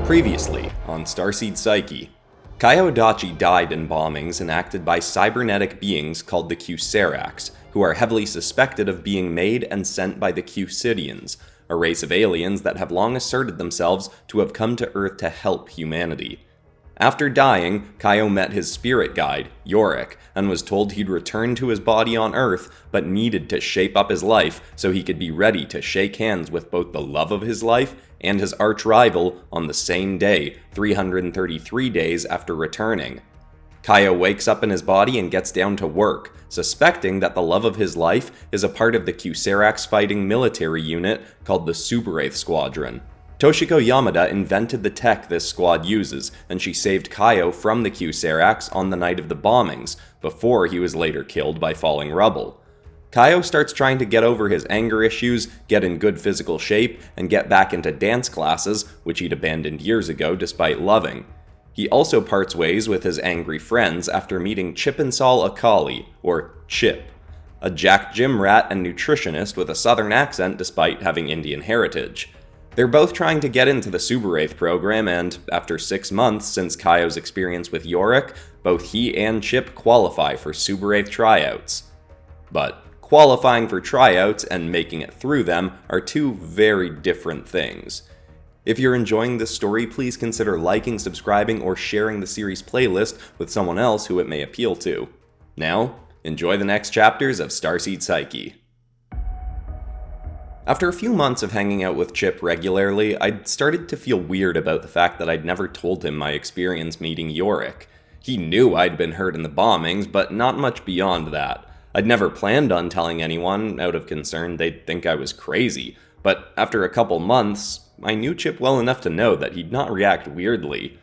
Previously on Starseed Psyche, Kyo Adachi died in bombings enacted by cybernetic beings called the Kyuserax, who are heavily suspected of being made and sent by the Kyusidians, a race of aliens that have long asserted themselves to have come to Earth to help humanity. After dying, Kyo met his spirit guide, Yorick, and was told he'd return to his body on Earth, but needed to shape up his life so he could be ready to shake hands with both the love of his life and his arch-rival on the same day, 333 days after returning. Kyo wakes up in his body and gets down to work, suspecting that the love of his life is a part of the Kyuserax fighting military unit called the Suberaith Squadron. Toshiko Yamada invented the tech this squad uses, and she saved Kyo from the Kyuserax on the night of the bombings, before he was later killed by falling rubble. Kyo starts trying to get over his anger issues, get in good physical shape, and get back into dance classes, which he'd abandoned years ago despite loving. He also parts ways with his angry friends after meeting Chipansaal Akalee, or Chip, a jack gym rat and nutritionist with a southern accent despite having Indian heritage. They're both trying to get into the Suberaith program, and after 6 months since Kyo's experience with Yorick, both he and Chip qualify for Suberaith Tryouts. But qualifying for tryouts and making it through them are two very different things. If you're enjoying this story, please consider liking, subscribing, or sharing the series playlist with someone else who it may appeal to. Now, enjoy the next chapters of Starseed Psyche. After a few months of hanging out with Chip regularly, I'd started to feel weird about the fact that I'd never told him my experience meeting Yorick. He knew I'd been hurt in the bombings, but not much beyond that. I'd never planned on telling anyone, out of concern they'd think I was crazy, but after a couple months, I knew Chip well enough to know that he'd not react weirdly.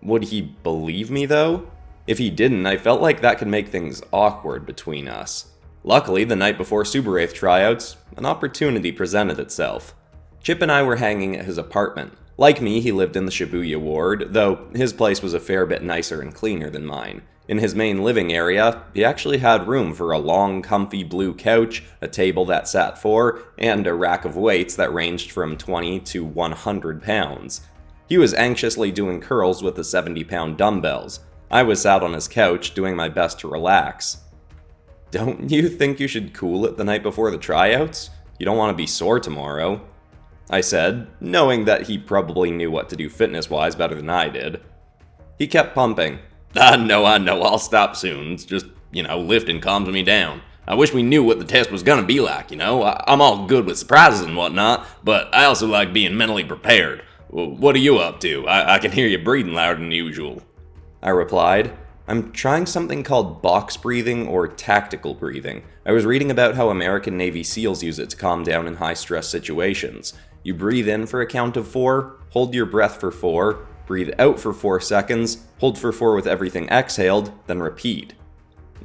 Would he believe me, though? If he didn't, I felt like that could make things awkward between us. Luckily, the night before Suberaith Tryouts, an opportunity presented itself. Chip and I were hanging at his apartment. Like me, he lived in the Shibuya ward, though his place was a fair bit nicer and cleaner than mine. In his main living area, he actually had room for a long, comfy blue couch, a table that sat 4, and a rack of weights that ranged from 20 to 100 pounds. He was anxiously doing curls with the 70-pound dumbbells. I was sat on his couch, doing my best to relax. "Don't you think you should cool it the night before the tryouts? You don't want to be sore tomorrow," I said, knowing that he probably knew what to do fitness-wise better than I did. He kept pumping. I know, I'll stop soon. It's just, lifting calms me down. I wish we knew what the test was gonna be like, I'm all good with surprises and whatnot, but I also like being mentally prepared. What are you up to? I can hear you breathing louder than usual," I replied. "I'm trying something called box breathing or tactical breathing. I was reading about how American Navy SEALs use it to calm down in high-stress situations. You breathe in for a count of 4, hold your breath for 4, breathe out for 4 seconds, hold for 4 with everything exhaled, then repeat."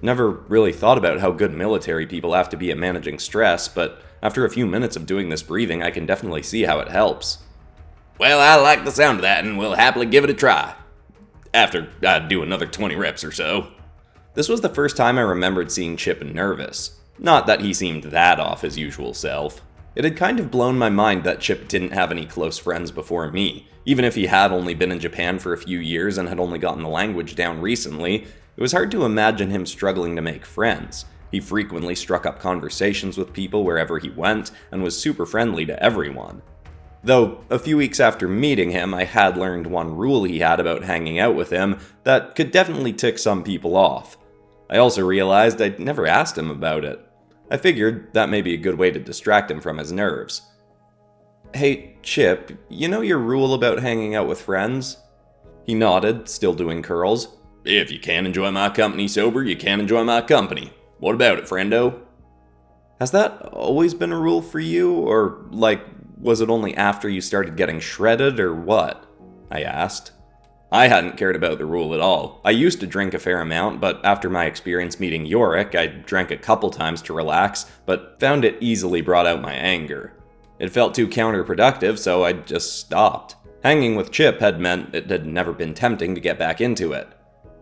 Never really thought about how good military people have to be at managing stress, but after a few minutes of doing this breathing, I can definitely see how it helps. "Well, I like the sound of that, and we'll happily give it a try. After I do another 20 reps or so." This was the first time I remembered seeing Chip nervous. Not that he seemed that off his usual self. It had kind of blown my mind that Chip didn't have any close friends before me. Even if he had only been in Japan for a few years and had only gotten the language down recently, it was hard to imagine him struggling to make friends. He frequently struck up conversations with people wherever he went and was super friendly to everyone. Though, a few weeks after meeting him, I had learned one rule he had about hanging out with him that could definitely tick some people off. I also realized I'd never asked him about it. I figured that may be a good way to distract him from his nerves. "Hey, Chip, you know your rule about hanging out with friends?" He nodded, still doing curls. "If you can't enjoy my company sober, you can't enjoy my company. What about it, friendo?" Has that always been a rule for you, or, was it only after you started getting shredded, or what? I asked. I hadn't cared about the rule at all. I used to drink a fair amount, but after my experience meeting Yorick, I drank a couple times to relax, but found it easily brought out my anger. It felt too counterproductive, so I just stopped. Hanging with Chip had meant it had never been tempting to get back into it.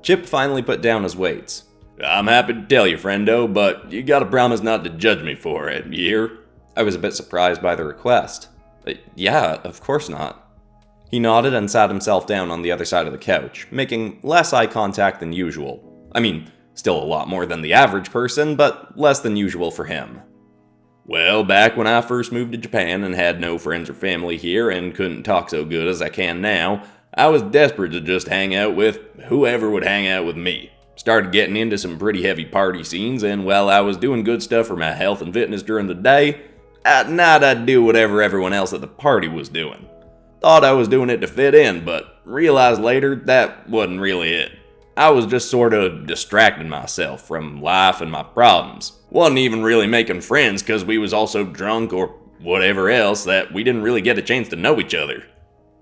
Chip finally put down his weights. "I'm happy to tell you, friendo, but you gotta promise not to judge me for it, you hear?" I was a bit surprised by the request. Yeah, of course not. He nodded and sat himself down on the other side of the couch, making less eye contact than usual. I mean, still a lot more than the average person, but less than usual for him. Well, back when I first moved to Japan and had no friends or family here and couldn't talk so good as I can now, I was desperate to just hang out with whoever would hang out with me. Started getting into some pretty heavy party scenes, and while I was doing good stuff for my health and fitness during the day, at night I'd do whatever everyone else at the party was doing. Thought I was doing it to fit in, but realized later that wasn't really it. I was just sort of distracting myself from life and my problems. Wasn't even really making friends because we was all so drunk or whatever else that we didn't really get a chance to know each other.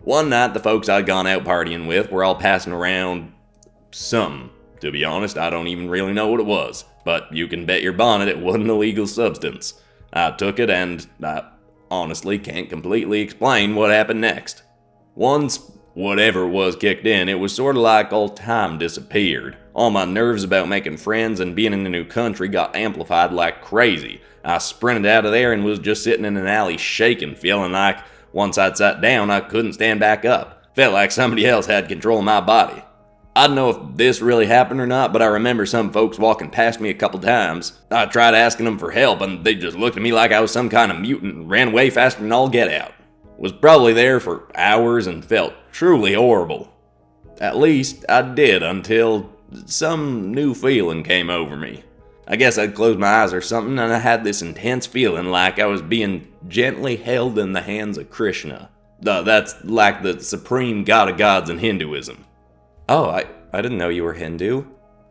One night the folks I'd gone out partying with were all passing around something. To be honest, I don't even really know what it was, but you can bet your bonnet it wasn't a legal substance. I took it and I honestly can't completely explain what happened next. Once whatever it was kicked in, it was sort of like all time disappeared. All my nerves about making friends and being in a new country got amplified like crazy. I sprinted out of there and was just sitting in an alley shaking, feeling like once I'd sat down I couldn't stand back up. Felt like somebody else had control of my body. I don't know if this really happened or not, but I remember some folks walking past me a couple times. I tried asking them for help, and they just looked at me like I was some kind of mutant and ran way faster than all get out. Was probably there for hours and felt truly horrible. At least I did until some new feeling came over me. I guess I'd closed my eyes or something, and I had this intense feeling like I was being gently held in the hands of Krishna. That's like the supreme god of gods in Hinduism. Oh, I didn't know you were Hindu.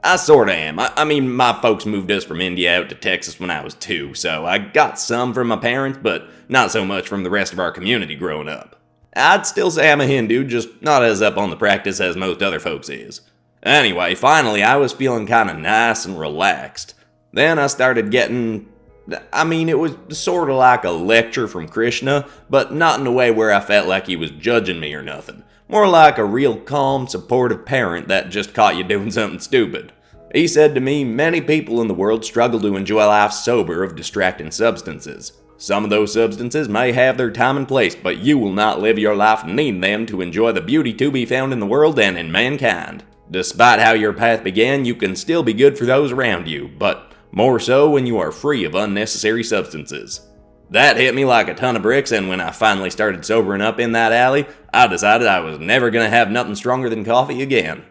I sorta am. I mean, my folks moved us from India out to Texas when I was 2, so I got some from my parents, but not so much from the rest of our community growing up. I'd still say I'm a Hindu, just not as up on the practice as most other folks is. Anyway, finally I was feeling kinda nice and relaxed. Then I started getting... it was sorta like a lecture from Krishna, but not in a way where I felt like he was judging me or nothing. More like a real calm, supportive parent that just caught you doing something stupid. He said to me, many people in the world struggle to enjoy life sober of distracting substances. Some of those substances may have their time and place, but you will not live your life needing them to enjoy the beauty to be found in the world and in mankind. Despite how your path began, you can still be good for those around you, but more so when you are free of unnecessary substances. That hit me like a ton of bricks, and when I finally started sobering up in that alley, I decided I was never going to have nothing stronger than coffee again.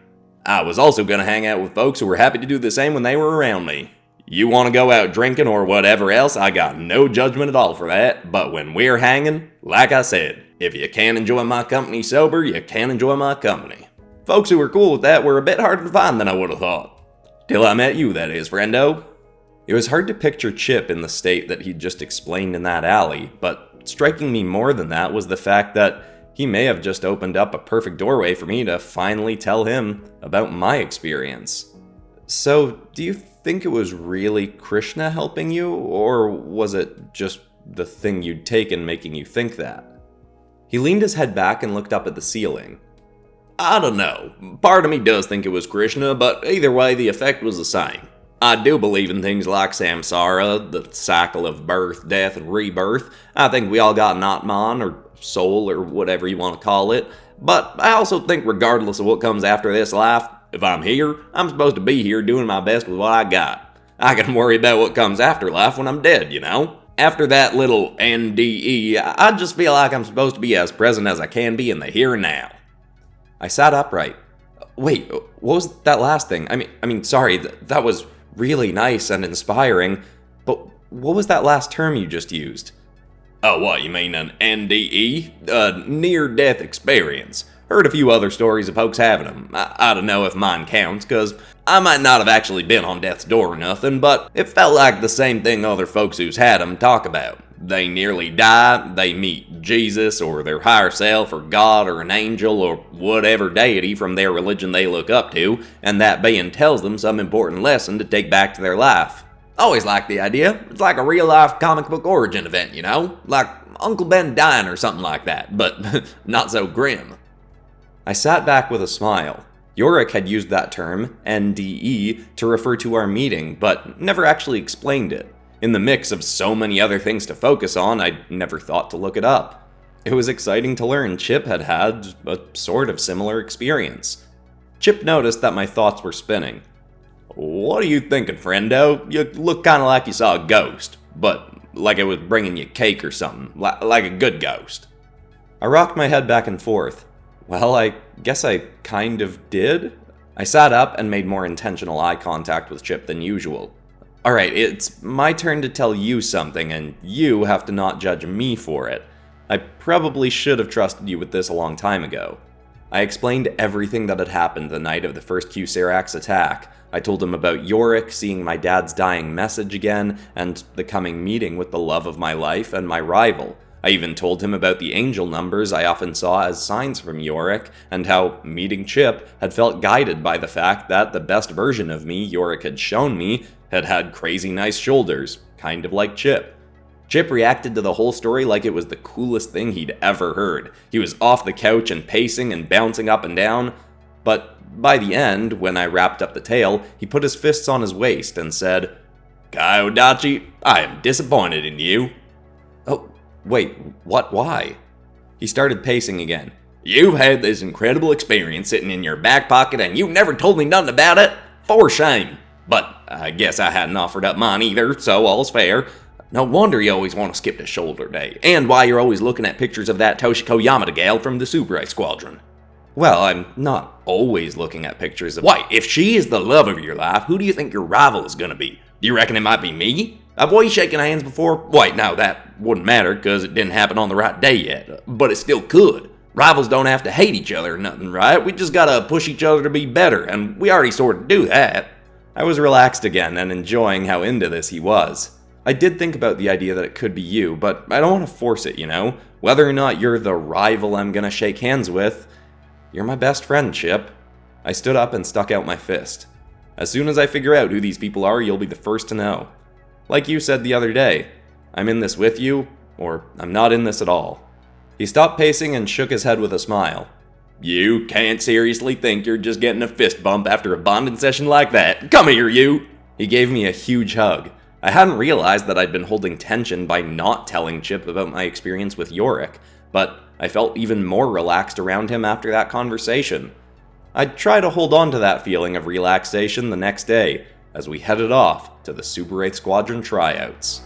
I was also going to hang out with folks who were happy to do the same when they were around me. You want to go out drinking or whatever else, I got no judgment at all for that, but when we're hanging, like I said, if you can't enjoy my company sober, you can't enjoy my company. Folks who were cool with that were a bit harder to find than I would have thought. Till I met you, that is, friendo. It was hard to picture Chip in the state that he'd just explained in that alley, but striking me more than that was the fact that he may have just opened up a perfect doorway for me to finally tell him about my experience. So, do you think it was really Krishna helping you, or was it just the thing you'd taken making you think that? He leaned his head back and looked up at the ceiling. I don't know. Part of me does think it was Krishna, but either way, the effect was the same. I do believe in things like samsara, the cycle of birth, death, and rebirth. I think we all got an Atman, or soul, or whatever you want to call it. But I also think regardless of what comes after this life, if I'm here, I'm supposed to be here doing my best with what I got. I can worry about what comes after life when I'm dead, you know? After that little NDE, I just feel like I'm supposed to be as present as I can be in the here and now. I sat upright. Wait, what was that last thing? I mean, sorry, that was really nice and inspiring, but what was that last term you just used? Oh, what, you mean an NDE? Near-death experience. Heard a few other stories of folks having them. I don't know if mine counts, cause I might not have actually been on death's door or nothing, but it felt like the same thing other folks who's had them talk about. They nearly die, they meet Jesus or their higher self or God or an angel or whatever deity from their religion they look up to, and that being tells them some important lesson to take back to their life. Always liked the idea. It's like a real-life comic book origin event, you know? Like Uncle Ben dying or something like that, but not so grim. I sat back with a smile. Yorick had used that term, NDE, to refer to our meeting, but never actually explained it. In the mix of so many other things to focus on, I'd never thought to look it up. It was exciting to learn Chip had had a sort of similar experience. Chip noticed that my thoughts were spinning. "What are you thinking, friendo? You look kinda like you saw a ghost, but like it was bringing you cake or something, like a good ghost." I rocked my head back and forth. Well, I guess I kind of did. I sat up and made more intentional eye contact with Chip than usual. "Alright, it's my turn to tell you something, and you have to not judge me for it. I probably should have trusted you with this a long time ago." I explained everything that had happened the night of the first Kyuserax attack. I told him about Yorick seeing my dad's dying message again, and the coming meeting with the love of my life and my rival. I even told him about the angel numbers I often saw as signs from Yorick, and how meeting Chip had felt guided by the fact that the best version of me Yorick had shown me had had crazy nice shoulders, kind of like Chip. Chip reacted to the whole story like it was the coolest thing he'd ever heard. He was off the couch and pacing and bouncing up and down. But by the end, when I wrapped up the tale, he put his fists on his waist and said, "Kyo Adachi, I am disappointed in you." "Oh, wait, what? Why?" He started pacing again. "You've had this incredible experience sitting in your back pocket and you never told me nothing about it? For shame. But I guess I hadn't offered up mine either, so all's fair. No wonder you always want to skip the shoulder day, and why you're always looking at pictures of that Toshiko Yamada gal from the Suberaith Squadron." "Well, I'm not always looking at pictures of—" "Why, if she is the love of your life, who do you think your rival is gonna be? Do you reckon it might be me? Have we shaken hands before? Wait, no, that wouldn't matter, cause it didn't happen on the right day yet. But it still could. Rivals don't have to hate each other or nothing, right? We just gotta push each other to be better, and we already sort of do that." I was relaxed again and enjoying how into this he was. I did think about the idea that it could be you, but I don't want to force it, you know? Whether or not you're the rival I'm gonna shake hands with, you're my best friend, Chip. I stood up and stuck out my fist. "As soon as I figure out who these people are, you'll be the first to know. Like you said the other day, I'm in this with you, or I'm not in this at all." He stopped pacing and shook his head with a smile. "You can't seriously think you're just getting a fist bump after a bonding session like that? Come here, you!" He gave me a huge hug. I hadn't realized that I'd been holding tension by not telling Chip about my experience with Yorick, but I felt even more relaxed around him after that conversation. I'd try to hold on to that feeling of relaxation the next day, as we headed off to the Suberaith Squadron Tryouts.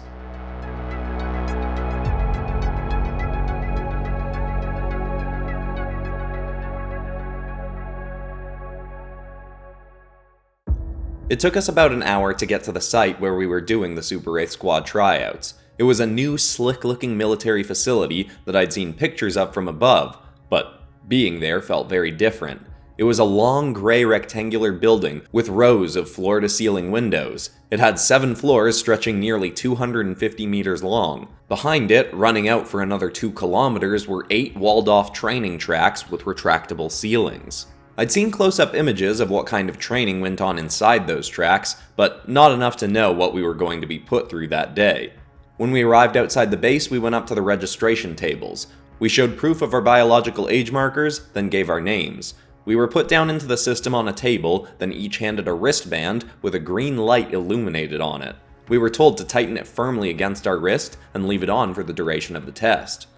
It took us about an hour to get to the site where we were doing the Suberaith Squad Tryouts. It was a new, slick-looking military facility that I'd seen pictures of from above, but being there felt very different. It was a long, gray rectangular building with rows of floor-to-ceiling windows. It had 7 floors stretching nearly 250 meters long. Behind it, running out for another 2 kilometers, were 8 walled-off training tracks with retractable ceilings. I'd seen close-up images of what kind of training went on inside those tracks, but not enough to know what we were going to be put through that day. When we arrived outside the base, we went up to the registration tables. We showed proof of our biological age markers, then gave our names. We were put down into the system on a table, then each handed a wristband with a green light illuminated on it. We were told to tighten it firmly against our wrist and leave it on for the duration of the test.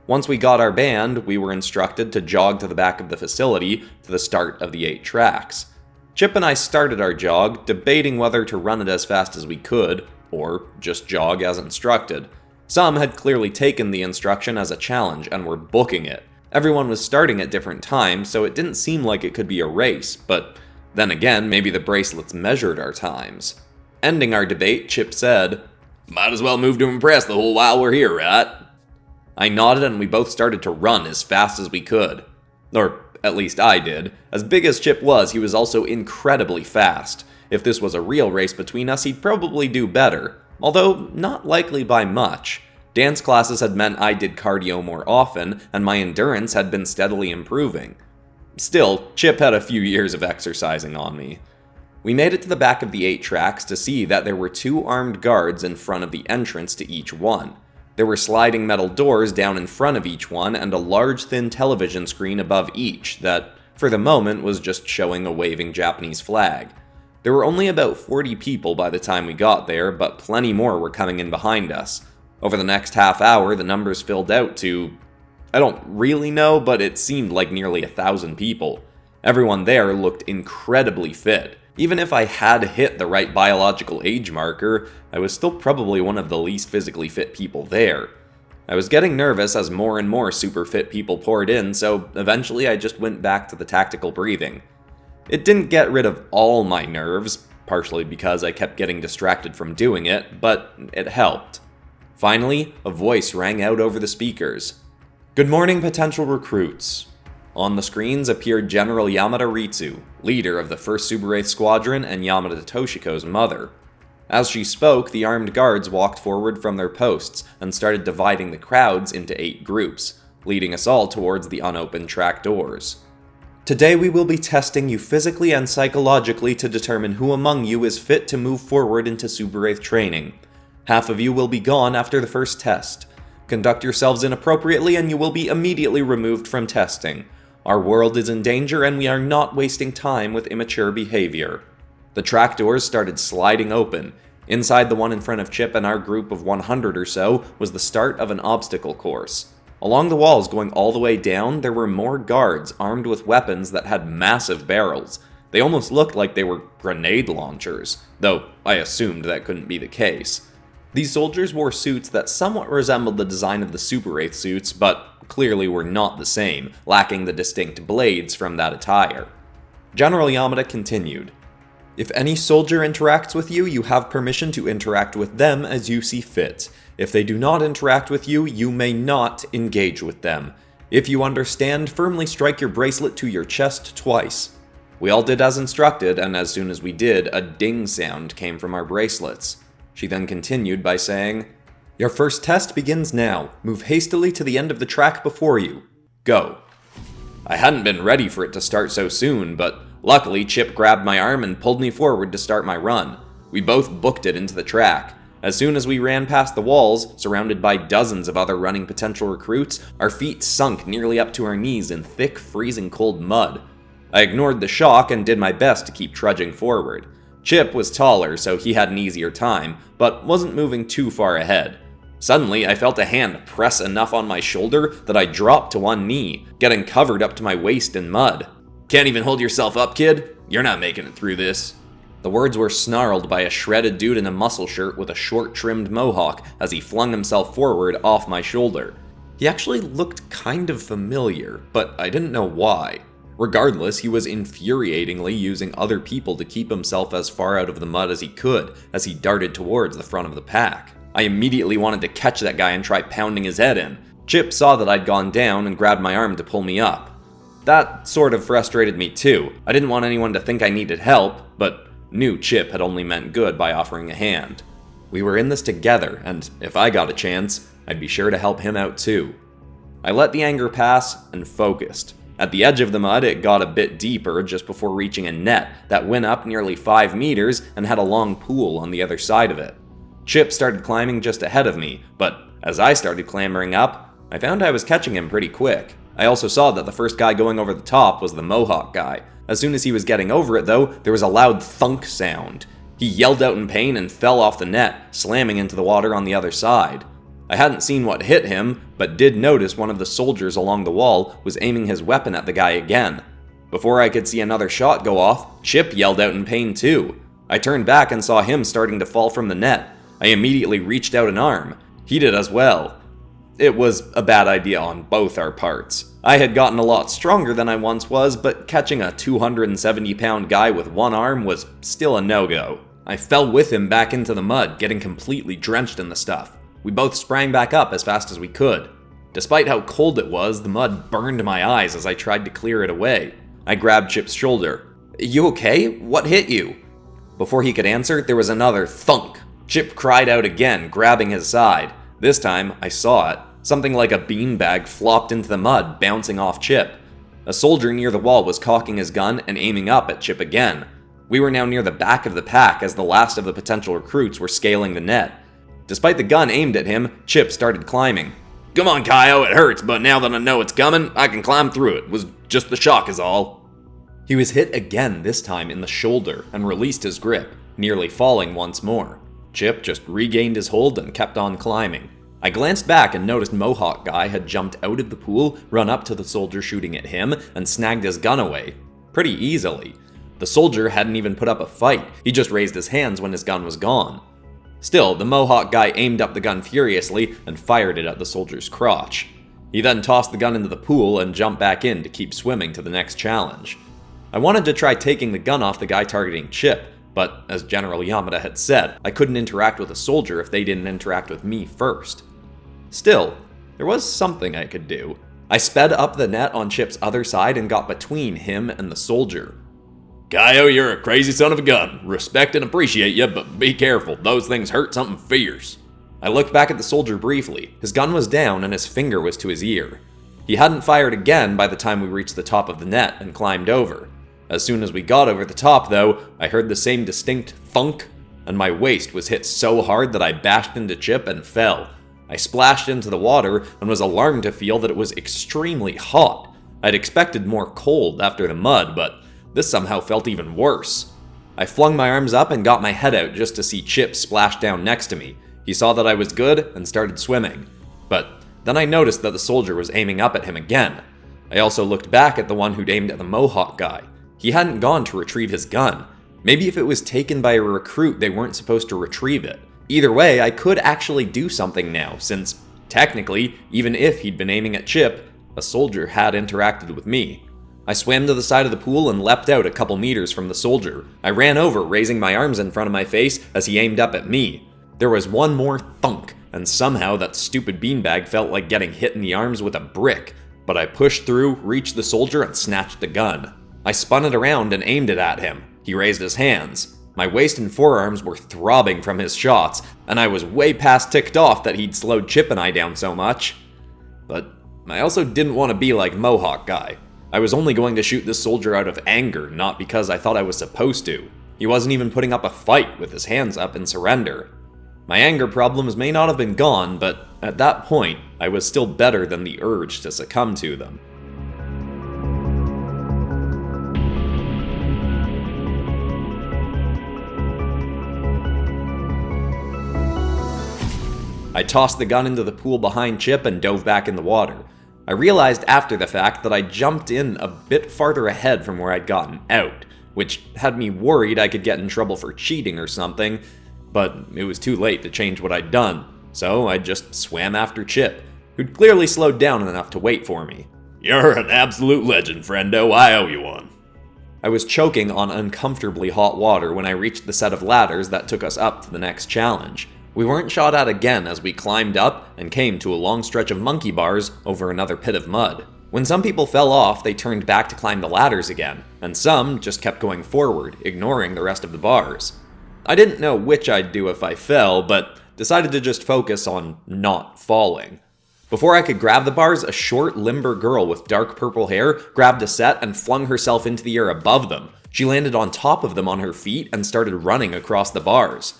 Once we got our band, we were instructed to jog to the back of the facility to the start of the 8 tracks. Chip and I started our jog, debating whether to run it as fast as we could, or just jog as instructed. Some had clearly taken the instruction as a challenge and were booking it. Everyone was starting at different times, so it didn't seem like it could be a race, but then again, maybe the bracelets measured our times. Ending our debate, Chip said, "Might as well move to impress the whole while we're here, right?" I nodded and we both started to run as fast as we could. Or, at least I did. As big as Chip was, he was also incredibly fast. If this was a real race between us, he'd probably do better. Although, not likely by much. Dance classes had meant I did cardio more often, and my endurance had been steadily improving. Still, Chip had a few years of exercising on me. We made it to the back of the 8 tracks to see that there were 2 armed guards in front of the entrance to each one. There were sliding metal doors down in front of each one and a large thin television screen above each that, for the moment, was just showing a waving Japanese flag. There were only about 40 people by the time we got there, but plenty more were coming in behind us. Over the next half hour, the numbers filled out to I don't really know, but it seemed like nearly 1,000 people. Everyone there looked incredibly fit. Even if I had hit the right biological age marker, I was still probably one of the least physically fit people there. I was getting nervous as more and more super fit people poured in, so eventually I just went back to the tactical breathing. It didn't get rid of all my nerves, partially because I kept getting distracted from doing it, but it helped. Finally, a voice rang out over the speakers. "Good morning, potential recruits." On the screens appeared General Yamada Ritsu, leader of the 1st Suberaith Squadron and Yamada Toshiko's mother. As she spoke, the armed guards walked forward from their posts and started dividing the crowds into 8 groups, leading us all towards the unopened track doors. "Today we will be testing you physically and psychologically to determine who among you is fit to move forward into Suberaith training. Half of you will be gone after the first test. Conduct yourselves inappropriately and you will be immediately removed from testing. Our world is in danger and we are not wasting time with immature behavior." The track doors started sliding open. Inside the one in front of Chip and our group of 100 or so was the start of an obstacle course. Along the walls going all the way down, there were more guards armed with weapons that had massive barrels. They almost looked like they were grenade launchers, though I assumed that couldn't be the case. These soldiers wore suits that somewhat resembled the design of the Suberaith suits, but clearly were not the same, lacking the distinct blades from that attire. General Yamada continued. "If any soldier interacts with you, you have permission to interact with them as you see fit. If they do not interact with you, you may not engage with them. If you understand, firmly strike your bracelet to your chest twice." We all did as instructed, and as soon as we did, a ding sound came from our bracelets. She then continued by saying, "Your first test begins now. Move hastily to the end of the track before you. Go." I hadn't been ready for it to start so soon, but luckily Chip grabbed my arm and pulled me forward to start my run. We both booked it into the track. As soon as we ran past the walls, surrounded by dozens of other running potential recruits, our feet sunk nearly up to our knees in thick, freezing cold mud. I ignored the shock and did my best to keep trudging forward. Chip was taller, so he had an easier time, but wasn't moving too far ahead. Suddenly, I felt a hand press enough on my shoulder that I dropped to one knee, getting covered up to my waist in mud. "Can't even hold yourself up, kid? You're not making it through this." The words were snarled by a shredded dude in a muscle shirt with a short-trimmed mohawk as he flung himself forward off my shoulder. He actually looked kind of familiar, but I didn't know why. Regardless, he was infuriatingly using other people to keep himself as far out of the mud as he could as he darted towards the front of the pack. I immediately wanted to catch that guy and try pounding his head in. Chip saw that I'd gone down and grabbed my arm to pull me up. That sort of frustrated me too. I didn't want anyone to think I needed help, but knew Chip had only meant good by offering a hand. We were in this together, and if I got a chance, I'd be sure to help him out too. I let the anger pass and focused. At the edge of the mud, it got a bit deeper just before reaching a net that went up nearly 5 meters and had a long pool on the other side of it. Chip started climbing just ahead of me, but as I started clambering up, I found I was catching him pretty quick. I also saw that the first guy going over the top was the Mohawk guy. As soon as he was getting over it though, there was a loud thunk sound. He yelled out in pain and fell off the net, slamming into the water on the other side. I hadn't seen what hit him, but did notice one of the soldiers along the wall was aiming his weapon at the guy again. Before I could see another shot go off, Chip yelled out in pain too. I turned back and saw him starting to fall from the net. I immediately reached out an arm. He did as well. It was a bad idea on both our parts. I had gotten a lot stronger than I once was, but catching a 270-pound guy with one arm was still a no-go. I fell with him back into the mud, getting completely drenched in the stuff. We both sprang back up as fast as we could. Despite how cold it was, the mud burned my eyes as I tried to clear it away. I grabbed Chip's shoulder. "You okay? What hit you?" Before he could answer, there was another thunk. Chip cried out again, grabbing his side. This time, I saw it. Something like a beanbag flopped into the mud, bouncing off Chip. A soldier near the wall was cocking his gun and aiming up at Chip again. We were now near the back of the pack as the last of the potential recruits were scaling the net. Despite the gun aimed at him, Chip started climbing. "Come on, Kyo, it hurts, but now that I know it's coming, I can climb through it. Was just the shock is all." He was hit again, this time in the shoulder, and released his grip, nearly falling once more. Chip just regained his hold and kept on climbing. I glanced back and noticed Mohawk Guy had jumped out of the pool, run up to the soldier shooting at him, and snagged his gun away. Pretty easily. The soldier hadn't even put up a fight, he just raised his hands when his gun was gone. Still, the Mohawk Guy aimed up the gun furiously and fired it at the soldier's crotch. He then tossed the gun into the pool and jumped back in to keep swimming to the next challenge. I wanted to try taking the gun off the guy targeting Chip, but as General Yamada had said, I couldn't interact with a soldier if they didn't interact with me first. Still, there was something I could do. I sped up the net on Chip's other side and got between him and the soldier. Kyo, you're a crazy son of a gun. Respect and appreciate you, but be careful. Those things hurt something fierce. I looked back at the soldier briefly. His gun was down and his finger was to his ear. He hadn't fired again by the time we reached the top of the net and climbed over. As soon as we got over the top, though, I heard the same distinct thunk, and my waist was hit so hard that I bashed into Chip and fell. I splashed into the water and was alarmed to feel that it was extremely hot. I'd expected more cold after the mud, but this somehow felt even worse. I flung my arms up and got my head out just to see Chip splash down next to me. He saw that I was good and started swimming. But then I noticed that the soldier was aiming up at him again. I also looked back at the one who'd aimed at the Mohawk Guy. He hadn't gone to retrieve his gun. Maybe if it was taken by a recruit, they weren't supposed to retrieve it. Either way, I could actually do something now, since, technically, even if he'd been aiming at Chip, a soldier had interacted with me. I swam to the side of the pool and leapt out a couple meters from the soldier. I ran over, raising my arms in front of my face as he aimed up at me. There was one more thunk, and somehow that stupid beanbag felt like getting hit in the arms with a brick. But I pushed through, reached the soldier, and snatched the gun. I spun it around and aimed it at him. He raised his hands. My waist and forearms were throbbing from his shots, and I was way past ticked off that he'd slowed Chip and I down so much. But I also didn't want to be like Mohawk Guy. I was only going to shoot this soldier out of anger, not because I thought I was supposed to. He wasn't even putting up a fight with his hands up in surrender. My anger problems may not have been gone, but at that point, I was still better than the urge to succumb to them. I tossed the gun into the pool behind Chip and dove back in the water. I realized after the fact that I jumped in a bit farther ahead from where I'd gotten out, which had me worried I could get in trouble for cheating or something, but it was too late to change what I'd done, so I just swam after Chip, who'd clearly slowed down enough to wait for me. You're an absolute legend, friendo. I owe you one. I was choking on uncomfortably hot water when I reached the set of ladders that took us up to the next challenge. We weren't shot at again as we climbed up and came to a long stretch of monkey bars over another pit of mud. When some people fell off, they turned back to climb the ladders again, and some just kept going forward, ignoring the rest of the bars. I didn't know which I'd do if I fell, but decided to just focus on not falling. Before I could grab the bars, a short, limber girl with dark purple hair grabbed a set and flung herself into the air above them. She landed on top of them on her feet and started running across the bars.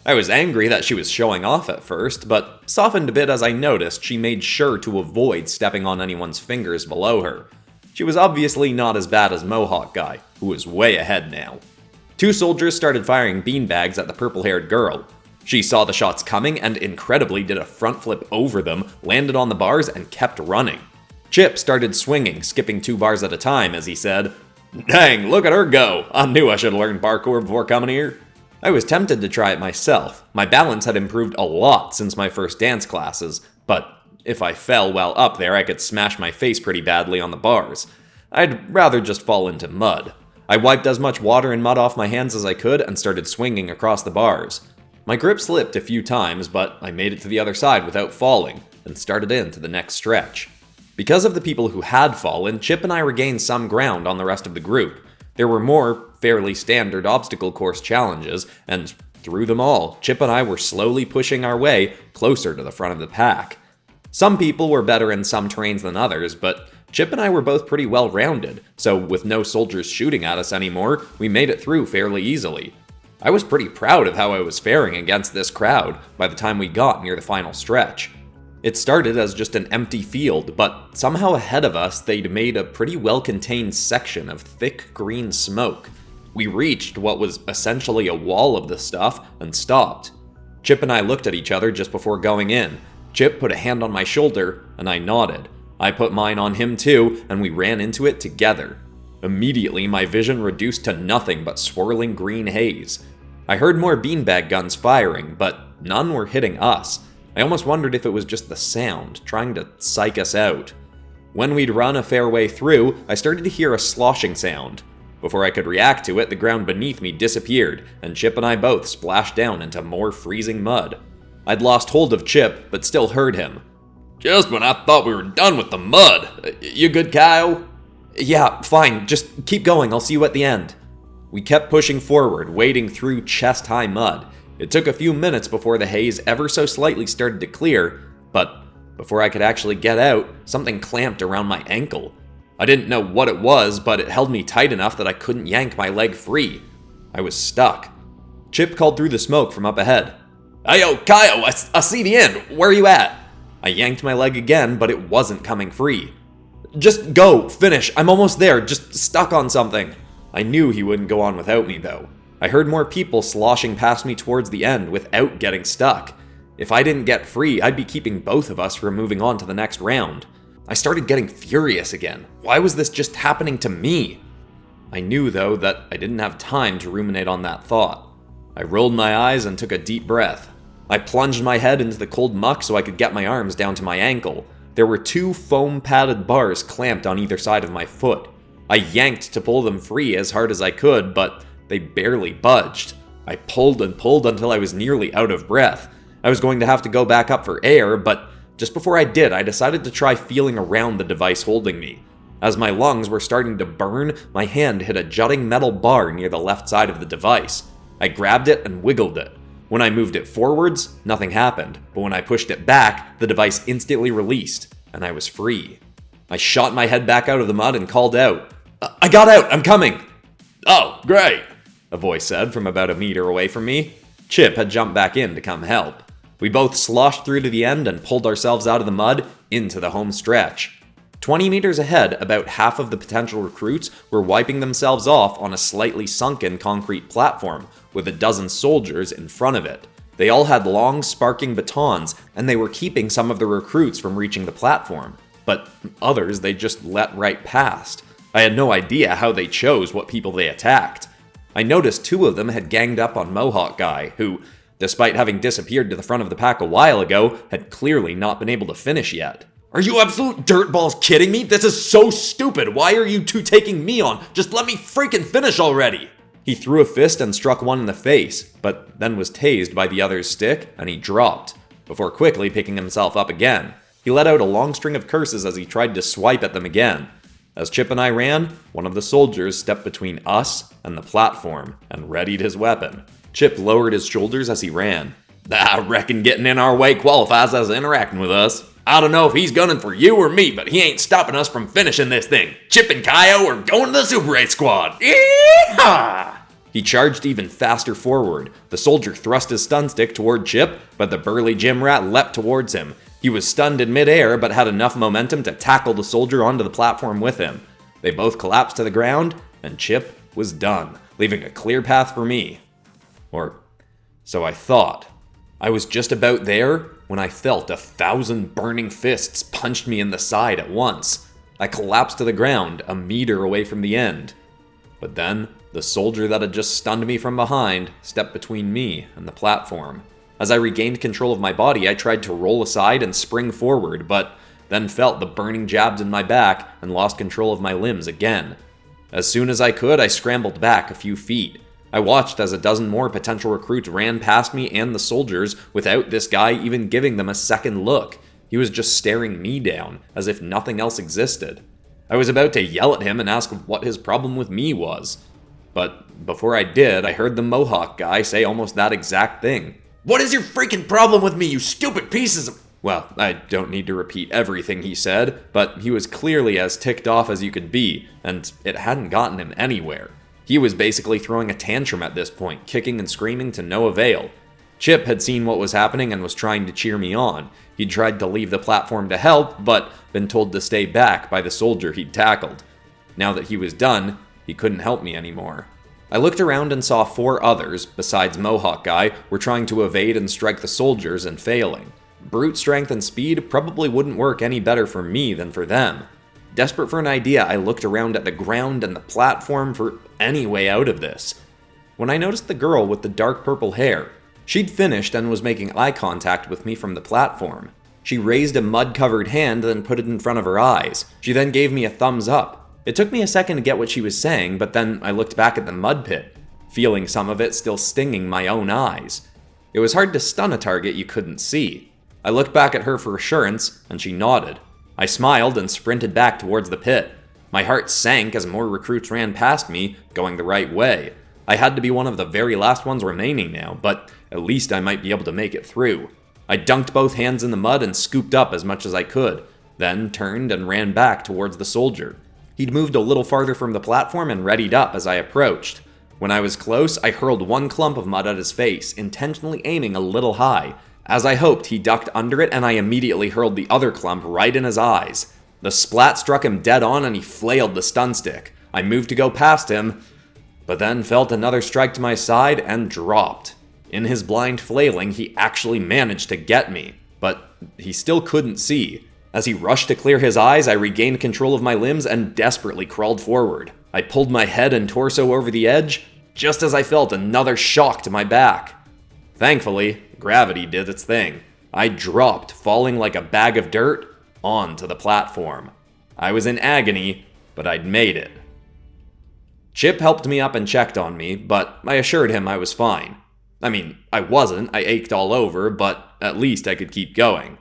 I was angry that she was showing off at first, but softened a bit as I noticed she made sure to avoid stepping on anyone's fingers below her. She was obviously not as bad as Mohawk Guy, who was way ahead now. Two soldiers started firing beanbags at the purple-haired girl. She saw the shots coming and incredibly did a front flip over them, landed on the bars, and kept running. Chip started swinging, skipping 2 bars at a time as he said, Dang, look at her go! I knew I should have learned parkour before coming here. I was tempted to try it myself. My balance had improved a lot since my first dance classes, but if I fell while up there, I could smash my face pretty badly on the bars. I'd rather just fall into mud. I wiped as much water and mud off my hands as I could and started swinging across the bars. My grip slipped a few times, but I made it to the other side without falling, and started into the next stretch. Because of the people who had fallen, Chip and I regained some ground on the rest of the group. There were more fairly standard obstacle course challenges, and through them all, Chip and I were slowly pushing our way closer to the front of the pack. Some people were better in some terrains than others, but Chip and I were both pretty well-rounded, so with no soldiers shooting at us anymore, we made it through fairly easily. I was pretty proud of how I was faring against this crowd by the time we got near the final stretch. It started as just an empty field, but somehow ahead of us they'd made a pretty well-contained section of thick green smoke. We reached what was essentially a wall of the stuff and stopped. Chip and I looked at each other just before going in. Chip put a hand on my shoulder, and I nodded. I put mine on him too, and we ran into it together. Immediately, my vision reduced to nothing but swirling green haze. I heard more beanbag guns firing, but none were hitting us. I almost wondered if it was just the sound, trying to psych us out. When we'd run a fair way through, I started to hear a sloshing sound. Before I could react to it, the ground beneath me disappeared, and Chip and I both splashed down into more freezing mud. I'd lost hold of Chip, but still heard him. Just when I thought we were done with the mud. You good, Kyo? Yeah, fine, just keep going, I'll see you at the end. We kept pushing forward, wading through chest-high mud. It took a few minutes before the haze ever so slightly started to clear, but before I could actually get out, something clamped around my ankle. I didn't know what it was, but it held me tight enough that I couldn't yank my leg free. I was stuck. Chip called through the smoke from up ahead. Hey, yo, Kyo, I see the end. Where are you at? I yanked my leg again, but it wasn't coming free. Just go, finish, I'm almost there, just stuck on something. I knew he wouldn't go on without me, though. I heard more people sloshing past me towards the end without getting stuck. If I didn't get free, I'd be keeping both of us from moving on to the next round. I started getting furious again. Why was this just happening to me? I knew, though, that I didn't have time to ruminate on that thought. I rolled my eyes and took a deep breath. I plunged my head into the cold muck so I could get my arms down to my ankle. There were 2 foam-padded bars clamped on either side of my foot. I yanked to pull them free as hard as I could, but they barely budged. I pulled and pulled until I was nearly out of breath. I was going to have to go back up for air, but just before I did, I decided to try feeling around the device holding me. As my lungs were starting to burn, my hand hit a jutting metal bar near the left side of the device. I grabbed it and wiggled it. When I moved it forwards, nothing happened, but when I pushed it back, the device instantly released, and I was free. I shot my head back out of the mud and called out, I got out, I'm coming! Oh, great, a voice said from about a meter away from me. Chip had jumped back in to come help. We both sloshed through to the end and pulled ourselves out of the mud into the home stretch. 20 meters ahead, about half of the potential recruits were wiping themselves off on a slightly sunken concrete platform, with a dozen soldiers in front of it. They all had long, sparking batons, and they were keeping some of the recruits from reaching the platform, but others they just let right past. I had no idea how they chose what people they attacked. I noticed 2 of them had ganged up on Mohawk Guy, who, despite having disappeared to the front of the pack a while ago, had clearly not been able to finish yet. Are you absolute dirtballs kidding me? This is so stupid. Why are you 2 taking me on? Just let me freaking finish already. He threw a fist and struck one in the face, but then was tased by the other's stick, and he dropped, before quickly picking himself up again. He let out a long string of curses as he tried to swipe at them again. As Chip and I ran, one of the soldiers stepped between us and the platform and readied his weapon. Chip lowered his shoulders as he ran. I reckon getting in our way qualifies as interacting with us. I don't know if he's gunning for you or me, but he ain't stopping us from finishing this thing. Chip and Kyo are going to the Suberaith Squad. Yeehaw! He charged even faster forward. The soldier thrust his stun stick toward Chip, but the burly gym rat leapt towards him. He was stunned in midair, but had enough momentum to tackle the soldier onto the platform with him. They both collapsed to the ground, and Chip was done, leaving a clear path for me. Or so I thought. I was just about there when I felt 1,000 burning fists punched me in the side at once. I collapsed to the ground, a meter away from the end. But then, the soldier that had just stunned me from behind stepped between me and the platform. As I regained control of my body, I tried to roll aside and spring forward, but then felt the burning jabs in my back and lost control of my limbs again. As soon as I could, I scrambled back a few feet. I watched as a dozen more potential recruits ran past me and the soldiers without this guy even giving them a second look. He was just staring me down, as if nothing else existed. I was about to yell at him and ask what his problem with me was. But before I did, I heard the Mohawk guy say almost that exact thing. What is your freaking problem with me, you stupid pieces of... Well, I don't need to repeat everything he said, but he was clearly as ticked off as you could be, and it hadn't gotten him anywhere. He was basically throwing a tantrum at this point, kicking and screaming to no avail. Chip had seen what was happening and was trying to cheer me on. He'd tried to leave the platform to help, but been told to stay back by the soldier he'd tackled. Now that he was done, he couldn't help me anymore. I looked around and saw 4 others, besides Mohawk Guy, were trying to evade and strike the soldiers and failing. Brute strength and speed probably wouldn't work any better for me than for them. Desperate for an idea, I looked around at the ground and the platform for any way out of this. When I noticed the girl with the dark purple hair, she'd finished and was making eye contact with me from the platform. She raised a mud-covered hand and put it in front of her eyes. She then gave me a thumbs up. It took me a second to get what she was saying, but then I looked back at the mud pit, feeling some of it still stinging my own eyes. It was hard to stun a target you couldn't see. I looked back at her for assurance, and she nodded. I smiled and sprinted back towards the pit. My heart sank as more recruits ran past me, going the right way. I had to be one of the very last ones remaining now, but at least I might be able to make it through. I dunked both hands in the mud and scooped up as much as I could, then turned and ran back towards the soldier. He'd moved a little farther from the platform and readied up as I approached. When I was close, I hurled one clump of mud at his face, intentionally aiming a little high. As I hoped, he ducked under it, and I immediately hurled the other clump right in his eyes. The splat struck him dead on, and he flailed the stun stick. I moved to go past him, but then felt another strike to my side and dropped. In his blind flailing, he actually managed to get me, but he still couldn't see. As he rushed to clear his eyes, I regained control of my limbs and desperately crawled forward. I pulled my head and torso over the edge, just as I felt another shock to my back. Thankfully, gravity did its thing. I dropped, falling like a bag of dirt, onto the platform. I was in agony, but I'd made it. Chip helped me up and checked on me, but I assured him I was fine. I mean, I wasn't, I ached all over, but at least I could keep going.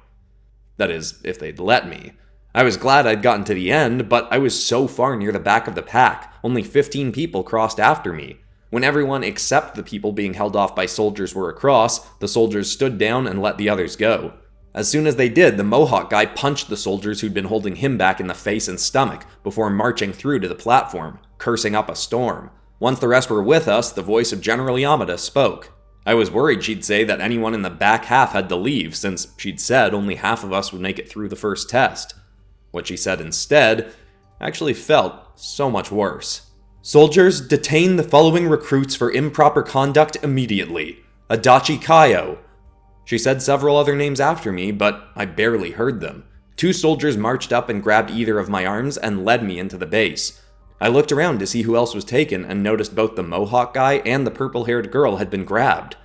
That is, if they'd let me. I was glad I'd gotten to the end, but I was so far near the back of the pack, only 15 people crossed after me. When everyone except the people being held off by soldiers were across, the soldiers stood down and let the others go. As soon as they did, the Mohawk guy punched the soldiers who'd been holding him back in the face and stomach before marching through to the platform, cursing up a storm. Once the rest were with us, the voice of General Yamada spoke. I was worried she'd say that anyone in the back half had to leave, since she'd said only half of us would make it through the first test. What she said instead actually felt so much worse. Soldiers, detain the following recruits for improper conduct immediately. Adachi Kyo. She said several other names after me, but I barely heard them. 2 soldiers marched up and grabbed either of my arms and led me into the base. I looked around to see who else was taken and noticed both the Mohawk guy and the purple-haired girl had been grabbed.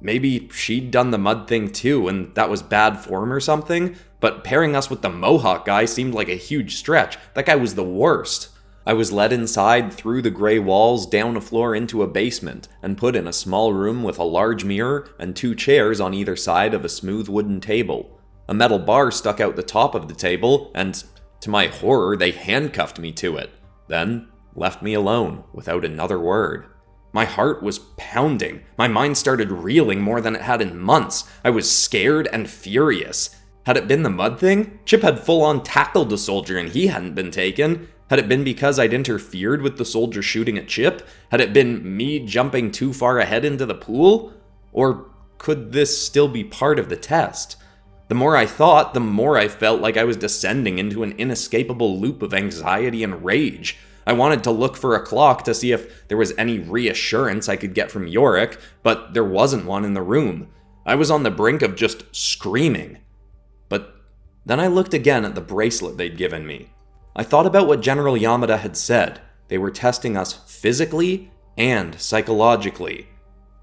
Maybe she'd done the mud thing too and that was bad form or something, but pairing us with the Mohawk guy seemed like a huge stretch. That guy was the worst. I was led inside through the gray walls, down a floor into a basement, and put in a small room with a large mirror and 2 chairs on either side of a smooth wooden table. A metal bar stuck out the top of the table, and to my horror, they handcuffed me to it. Then left me alone without another word. My heart was pounding. My mind started reeling more than it had in months. I was scared and furious. Had it been the mud thing? Chip had full-on tackled a soldier and he hadn't been taken. Had it been because I'd interfered with the soldier shooting at Chip? Had it been me jumping too far ahead into the pool? Or could this still be part of the test? The more I thought, the more I felt like I was descending into an inescapable loop of anxiety and rage. I wanted to look for a clock to see if there was any reassurance I could get from Yorick, but there wasn't one in the room. I was on the brink of just screaming. But then I looked again at the bracelet they'd given me. I thought about what General Yamada had said. They were testing us physically and psychologically.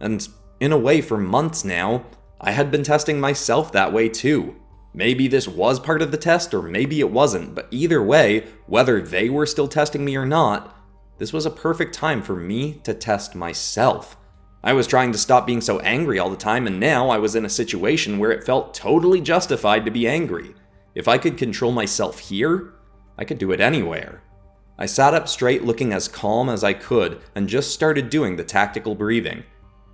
And in a way, for months now, I had been testing myself that way too. Maybe this was part of the test, or maybe it wasn't, but either way, whether they were still testing me or not, this was a perfect time for me to test myself. I was trying to stop being so angry all the time, and now I was in a situation where it felt totally justified to be angry. If I could control myself here, I could do it anywhere. I sat up straight looking as calm as I could and just started doing the tactical breathing.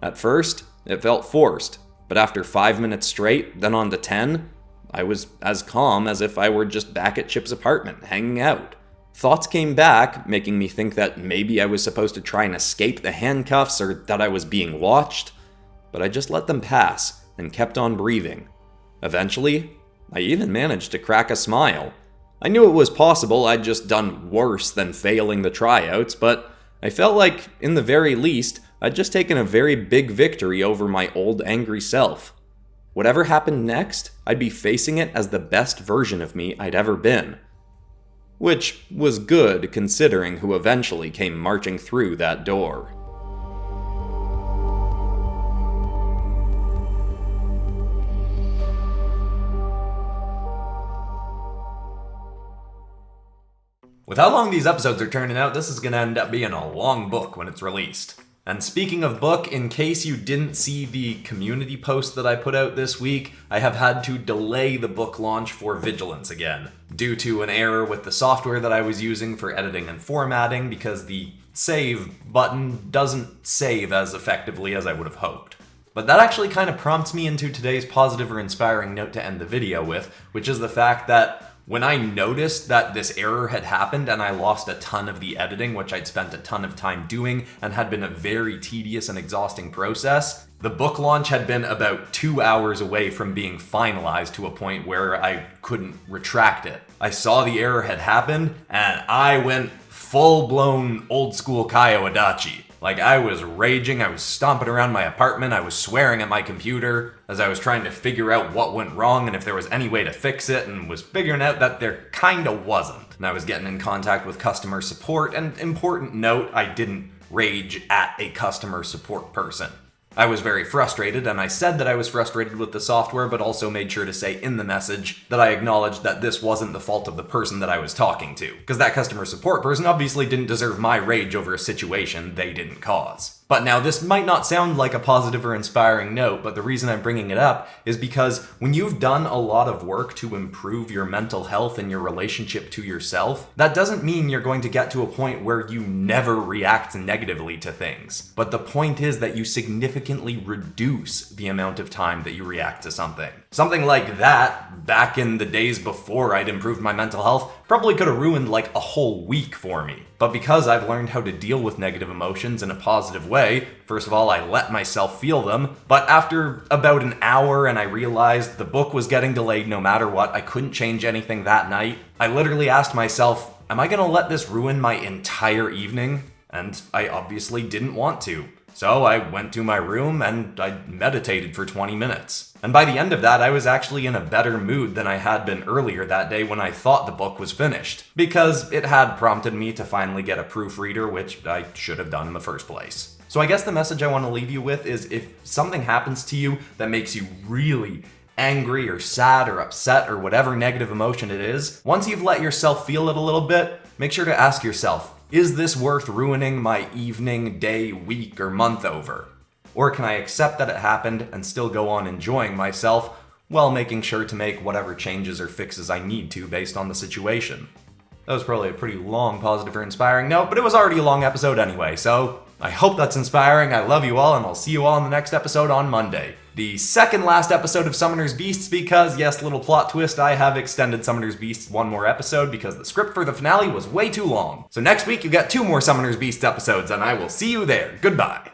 At first, it felt forced, but after 5 minutes straight, then on to 10, I was as calm as if I were just back at Chip's apartment, hanging out. Thoughts came back, making me think that maybe I was supposed to try and escape the handcuffs or that I was being watched, but I just let them pass and kept on breathing. Eventually, I even managed to crack a smile. I knew it was possible I'd just done worse than failing the tryouts, but I felt like, in the very least, I'd just taken a very big victory over my old angry self. Whatever happened next, I'd be facing it as the best version of me I'd ever been. Which was good considering who eventually came marching through that door. With how long these episodes are turning out, this is going to end up being a long book when it's released. And speaking of book, in case you didn't see the community post that I put out this week, I have had to delay the book launch for Vigilants again, due to an error with the software that I was using for editing and formatting, because the save button doesn't save as effectively as I would have hoped. But that actually kind of prompts me into today's positive or inspiring note to end the video with, which is the fact that when I noticed that this error had happened and I lost a ton of the editing, which I'd spent a ton of time doing and had been a very tedious and exhausting process, the book launch had been about 2 hours away from being finalized to a point where I couldn't retract it. I saw the error had happened and I went full-blown old-school Kyo Adachi. Like, I was raging, I was stomping around my apartment, I was swearing at my computer as I was trying to figure out what went wrong and if there was any way to fix it, and was figuring out that there kinda wasn't. And I was getting in contact with customer support, and important note, I didn't rage at a customer support person. I was very frustrated, and I said that I was frustrated with the software, but also made sure to say in the message that I acknowledged that this wasn't the fault of the person that I was talking to. Because that customer support person obviously didn't deserve my rage over a situation they didn't cause. But now, this might not sound like a positive or inspiring note, but the reason I'm bringing it up is because when you've done a lot of work to improve your mental health and your relationship to yourself, that doesn't mean you're going to get to a point where you never react negatively to things. But the point is that you significantly reduce the amount of time that you react to something. Something like that, back in the days before I'd improved my mental health, probably could have ruined like a whole week for me. But because I've learned how to deal with negative emotions in a positive way, first of all, I let myself feel them, but after about an hour and I realized the book was getting delayed no matter what, I couldn't change anything that night, I literally asked myself, am I gonna let this ruin my entire evening? And I obviously didn't want to. So I went to my room and I meditated for 20 minutes. And by the end of that, I was actually in a better mood than I had been earlier that day when I thought the book was finished, because it had prompted me to finally get a proofreader, which I should have done in the first place. So I guess the message I want to leave you with is, if something happens to you that makes you really angry or sad or upset or whatever negative emotion it is, once you've let yourself feel it a little bit, make sure to ask yourself, is this worth ruining my evening, day, week, or month over? Or can I accept that it happened and still go on enjoying myself while making sure to make whatever changes or fixes I need to based on the situation? That was probably a pretty long, positive, or inspiring note, but it was already a long episode anyway, so I hope that's inspiring. I love you all, and I'll see you all in the next episode on Monday. The second last episode of Summoner's Beasts, because, yes, little plot twist, I have extended Summoner's Beasts one more episode because the script for the finale was way too long. So next week you get 2 more Summoner's Beasts episodes, and I will see you there. Goodbye.